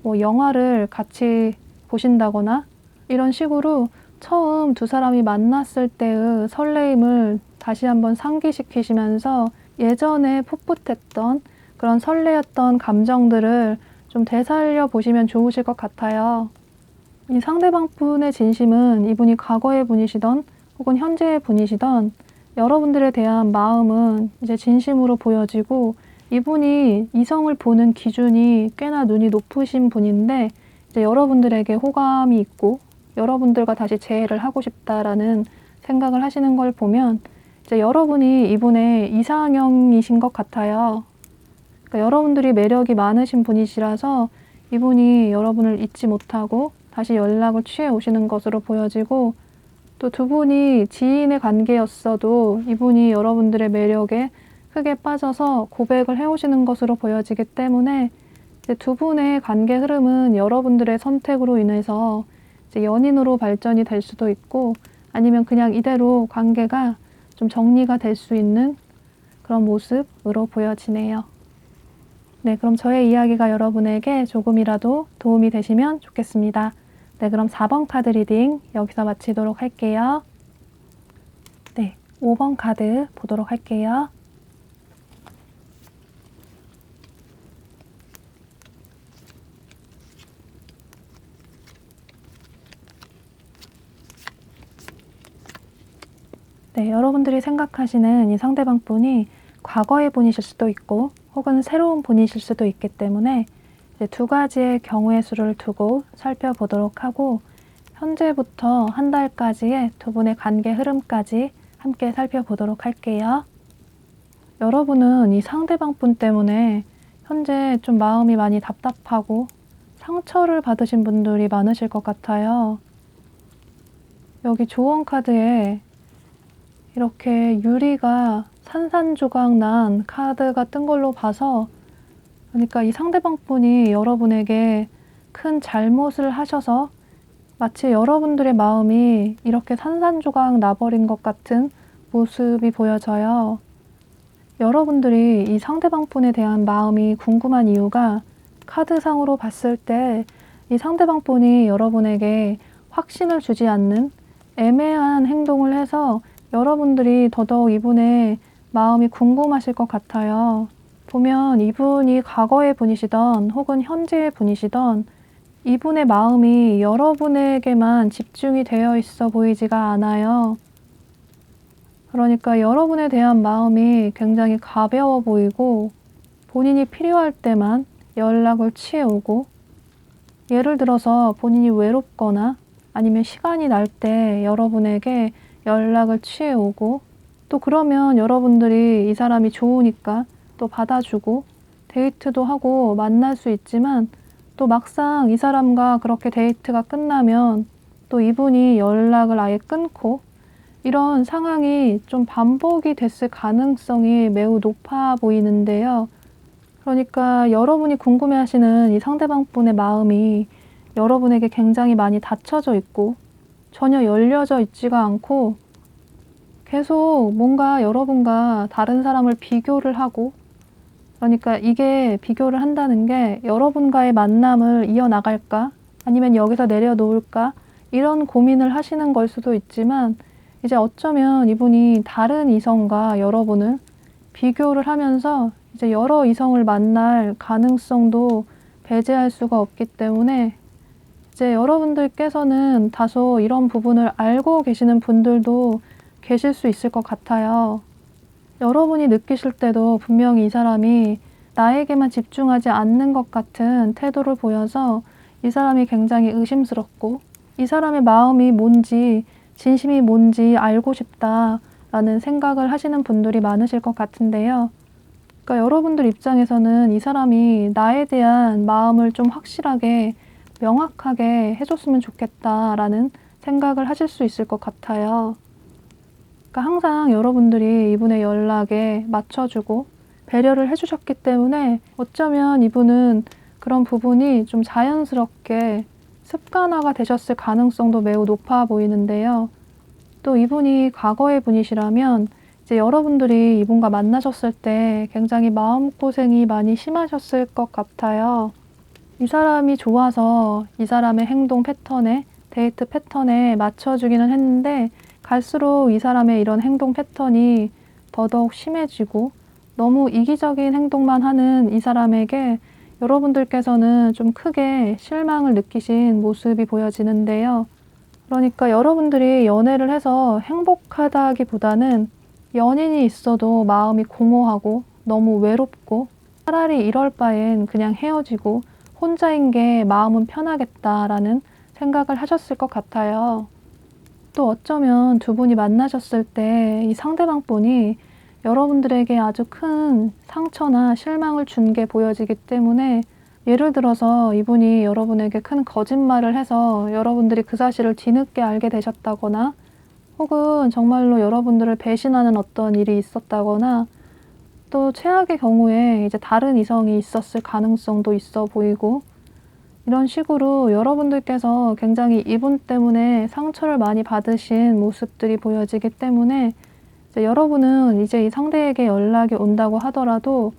S1: 뭐 영화를 같이 보신다거나 이런 식으로 처음 두 사람이 만났을 때의 설레임을 다시 한번 상기시키시면서 예전에 풋풋했던 그런 설레었던 감정들을 좀 되살려 보시면 좋으실 것 같아요. 이 상대방 분의 진심은 이분이 과거의 분이시던 혹은 현재의 분이시던 여러분들에 대한 마음은 이제 진심으로 보여지고 이분이 이성을 보는 기준이 꽤나 눈이 높으신 분인데 이제 여러분들에게 호감이 있고 여러분들과 다시 재회를 하고 싶다라는 생각을 하시는 걸 보면 이제 여러분이 이분의 이상형이신 것 같아요. 그러니까 여러분들이 매력이 많으신 분이시라서 이분이 여러분을 잊지 못하고 다시 연락을 취해 오시는 것으로 보여지고 또 두 분이 지인의 관계였어도 이분이 여러분들의 매력에 크게 빠져서 고백을 해오시는 것으로 보여지기 때문에 이제 두 분의 관계 흐름은 여러분들의 선택으로 인해서 이제 연인으로 발전이 될 수도 있고 아니면 그냥 이대로 관계가 좀 정리가 될 수 있는 그런 모습으로 보여지네요. 네, 그럼 저의 이야기가 여러분에게 조금이라도 도움이 되시면 좋겠습니다. 네, 그럼 4번 카드 리딩 여기서 마치도록 할게요. 네, 5번 카드 보도록 할게요. 네, 여러분들이 생각하시는 이 상대방 분이 과거의 분이실 수도 있고 혹은 새로운 분이실 수도 있기 때문에 이제 두 가지의 경우의 수를 두고 살펴보도록 하고 현재부터 한 달까지의 두 분의 관계 흐름까지 함께 살펴보도록 할게요. 여러분은 이 상대방 분 때문에 현재 좀 마음이 많이 답답하고 상처를 받으신 분들이 많으실 것 같아요. 여기 조언 카드에 이렇게 유리가 산산조각 난 카드가 뜬 걸로 봐서 그러니까 이 상대방 분이 여러분에게 큰 잘못을 하셔서 마치 여러분들의 마음이 이렇게 산산조각 나버린 것 같은 모습이 보여져요. 여러분들이 이 상대방 분에 대한 마음이 궁금한 이유가 카드상으로 봤을 때 이 상대방 분이 여러분에게 확신을 주지 않는 애매한 행동을 해서 여러분들이 더더욱 이분의 마음이 궁금하실 것 같아요. 보면 이분이 과거의 분이시던 혹은 현재의 분이시던 이분의 마음이 여러분에게만 집중이 되어 있어 보이지가 않아요. 그러니까 여러분에 대한 마음이 굉장히 가벼워 보이고 본인이 필요할 때만 연락을 취해오고, 예를 들어서 본인이 외롭거나 아니면 시간이 날 때 여러분에게 연락을 취해오고, 또 그러면 여러분들이 이 사람이 좋으니까 또 받아주고 데이트도 하고 만날 수 있지만, 또 막상 이 사람과 그렇게 데이트가 끝나면 또 이분이 연락을 아예 끊고, 이런 상황이 좀 반복이 됐을 가능성이 매우 높아 보이는데요. 그러니까 여러분이 궁금해하시는 이 상대방 분의 마음이 여러분에게 굉장히 많이 닫혀져 있고 전혀 열려져 있지가 않고, 계속 뭔가 여러분과 다른 사람을 비교를 하고, 그러니까 이게 비교를 한다는 게 여러분과의 만남을 이어나갈까? 아니면 여기서 내려놓을까? 이런 고민을 하시는 걸 수도 있지만, 이제 어쩌면 이분이 다른 이성과 여러분을 비교를 하면서 이제 여러 이성을 만날 가능성도 배제할 수가 없기 때문에, 이제 여러분들께서는 다소 이런 부분을 알고 계시는 분들도 계실 수 있을 것 같아요. 여러분이 느끼실 때도 분명히 이 사람이 나에게만 집중하지 않는 것 같은 태도를 보여서 이 사람이 굉장히 의심스럽고, 이 사람의 마음이 뭔지, 진심이 뭔지 알고 싶다라는 생각을 하시는 분들이 많으실 것 같은데요. 그러니까 여러분들 입장에서는 이 사람이 나에 대한 마음을 좀 확실하게, 명확하게 해줬으면 좋겠다라는 생각을 하실 수 있을 것 같아요. 그러니까 항상 여러분들이 이분의 연락에 맞춰주고 배려를 해주셨기 때문에 어쩌면 이분은 그런 부분이 좀 자연스럽게 습관화가 되셨을 가능성도 매우 높아 보이는데요. 또 이분이 과거의 분이시라면 이제 여러분들이 이분과 만나셨을 때 굉장히 마음고생이 많이 심하셨을 것 같아요. 이 사람이 좋아서 이 사람의 행동 패턴에, 데이트 패턴에 맞춰주기는 했는데, 갈수록 이 사람의 이런 행동 패턴이 더더욱 심해지고 너무 이기적인 행동만 하는 이 사람에게 여러분들께서는 좀 크게 실망을 느끼신 모습이 보여지는데요. 그러니까 여러분들이 연애를 해서 행복하다기보다는 연인이 있어도 마음이 공허하고 너무 외롭고, 차라리 이럴 바엔 그냥 헤어지고 혼자인 게 마음은 편하겠다라는 생각을 하셨을 것 같아요. 또 어쩌면 두 분이 만나셨을 때 이 상대방 분이 여러분들에게 아주 큰 상처나 실망을 준 게 보여지기 때문에, 예를 들어서 이분이 여러분에게 큰 거짓말을 해서 여러분들이 그 사실을 뒤늦게 알게 되셨다거나, 혹은 정말로 여러분들을 배신하는 어떤 일이 있었다거나, 또 최악의 경우에 이제 다른 이성이 있었을 가능성도 있어 보이고, 이런 식으로 여러분들께서 굉장히 이분 때문에 상처를 많이 받으신 모습들이 보여지기 때문에, 이제 여러분은 이제 이 상대에게 연락이 온다고 하더라도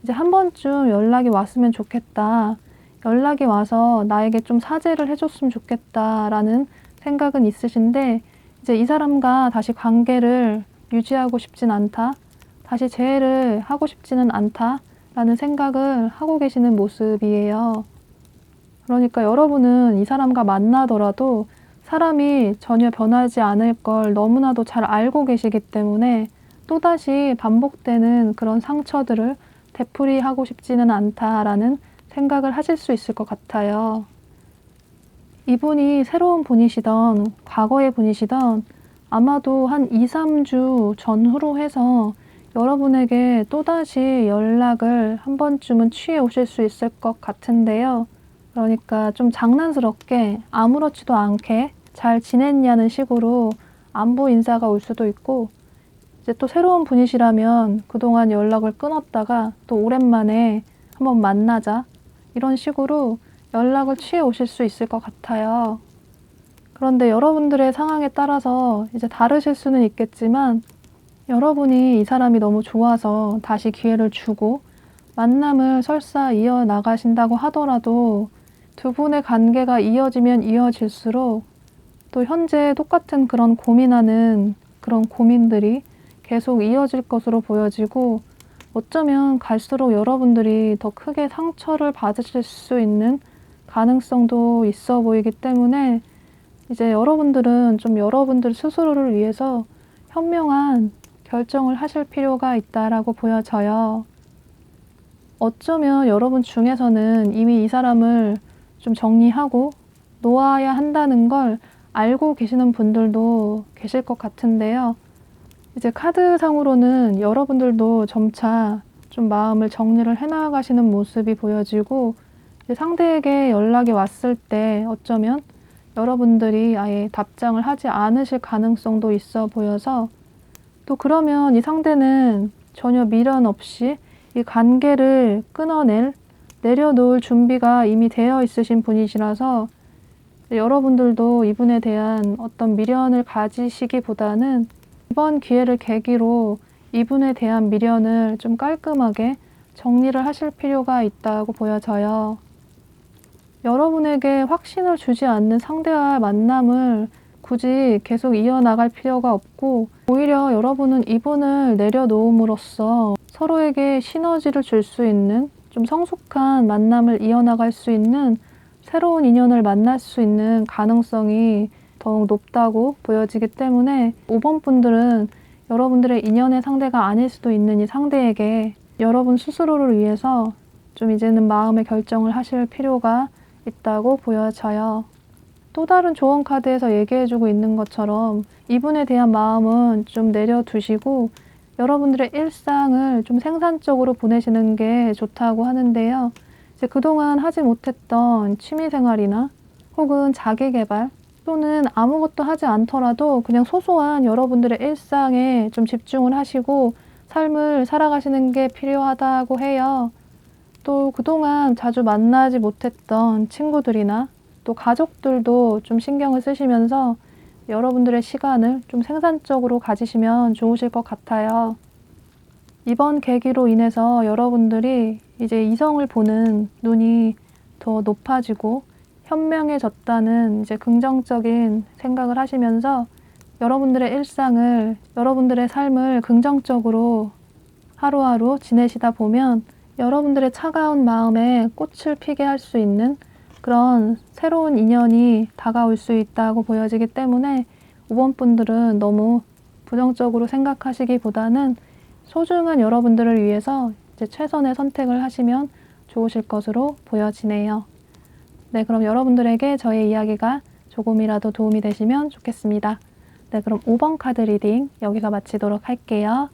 S1: 이제 한 번쯤 연락이 왔으면 좋겠다, 연락이 와서 나에게 좀 사죄를 해줬으면 좋겠다라는 생각은 있으신데, 이제 이 사람과 다시 관계를 유지하고 싶진 않다, 다시 재회를 하고 싶지는 않다라는 생각을 하고 계시는 모습이에요. 그러니까 여러분은 이 사람과 만나더라도 사람이 전혀 변하지 않을 걸 너무나도 잘 알고 계시기 때문에, 또다시 반복되는 그런 상처들을 되풀이하고 싶지는 않다라는 생각을 하실 수 있을 것 같아요. 이분이 새로운 분이시던 과거의 분이시던 아마도 한 2, 3주 전후로 해서 여러분에게 또다시 연락을 한 번쯤은 취해 오실 수 있을 것 같은데요. 그러니까 좀 장난스럽게 아무렇지도 않게 잘 지냈냐는 식으로 안부 인사가 올 수도 있고, 이제 또 새로운 분이시라면 그동안 연락을 끊었다가 또 오랜만에 한번 만나자, 이런 식으로 연락을 취해 오실 수 있을 것 같아요. 그런데 여러분들의 상황에 따라서 이제 다르실 수는 있겠지만, 여러분이 이 사람이 너무 좋아서 다시 기회를 주고 만남을 설사 이어나가신다고 하더라도, 두 분의 관계가 이어지면 이어질수록 또 현재 똑같은 그런 고민하는 그런 고민들이 계속 이어질 것으로 보여지고, 어쩌면 갈수록 여러분들이 더 크게 상처를 받으실 수 있는 가능성도 있어 보이기 때문에, 이제 여러분들은 좀 여러분들 스스로를 위해서 현명한 결정을 하실 필요가 있다라고 보여져요. 어쩌면 여러분 중에서는 이미 이 사람을 좀 정리하고 놓아야 한다는 걸 알고 계시는 분들도 계실 것 같은데요. 이제 카드상으로는 여러분들도 점차 좀 마음을 정리를 해나가시는 모습이 보여지고, 이제 상대에게 연락이 왔을 때 어쩌면 여러분들이 아예 답장을 하지 않으실 가능성도 있어 보여서, 또 그러면 이 상대는 전혀 미련 없이 이 관계를 내려놓을 준비가 이미 되어 있으신 분이시라서, 여러분들도 이분에 대한 어떤 미련을 가지시기보다는 이번 기회를 계기로 이분에 대한 미련을 좀 깔끔하게 정리를 하실 필요가 있다고 보여져요. 여러분에게 확신을 주지 않는 상대와의 만남을 굳이 계속 이어나갈 필요가 없고, 오히려 여러분은 이분을 내려놓음으로써 서로에게 시너지를 줄 수 있는 좀 성숙한 만남을 이어나갈 수 있는 새로운 인연을 만날 수 있는 가능성이 더욱 높다고 보여지기 때문에, 5번 분들은 여러분들의 인연의 상대가 아닐 수도 있는 이 상대에게 여러분 스스로를 위해서 좀 이제는 마음의 결정을 하실 필요가 있다고 보여져요. 또 다른 조언 카드에서 얘기해주고 있는 것처럼 이분에 대한 마음은 좀 내려두시고 여러분들의 일상을 좀 생산적으로 보내시는 게 좋다고 하는데요. 이제 그동안 하지 못했던 취미생활이나 혹은 자기계발, 또는 아무것도 하지 않더라도 그냥 소소한 여러분들의 일상에 좀 집중을 하시고 삶을 살아가시는 게 필요하다고 해요. 또 그동안 자주 만나지 못했던 친구들이나 또 가족들도 좀 신경을 쓰시면서 여러분들의 시간을 좀 생산적으로 가지시면 좋으실 것 같아요. 이번 계기로 인해서 여러분들이 이제 이성을 보는 눈이 더 높아지고 현명해졌다는 이제 긍정적인 생각을 하시면서 여러분들의 일상을, 여러분들의 삶을 긍정적으로 하루하루 지내시다 보면 여러분들의 차가운 마음에 꽃을 피게 할 수 있는 그런 새로운 인연이 다가올 수 있다고 보여지기 때문에, 5번 분들은 너무 부정적으로 생각하시기보다는 소중한 여러분들을 위해서 이제 최선의 선택을 하시면 좋으실 것으로 보여지네요. 네, 그럼 여러분들에게 저의 이야기가 조금이라도 도움이 되시면 좋겠습니다. 네, 그럼 5번 카드 리딩 여기서 마치도록 할게요.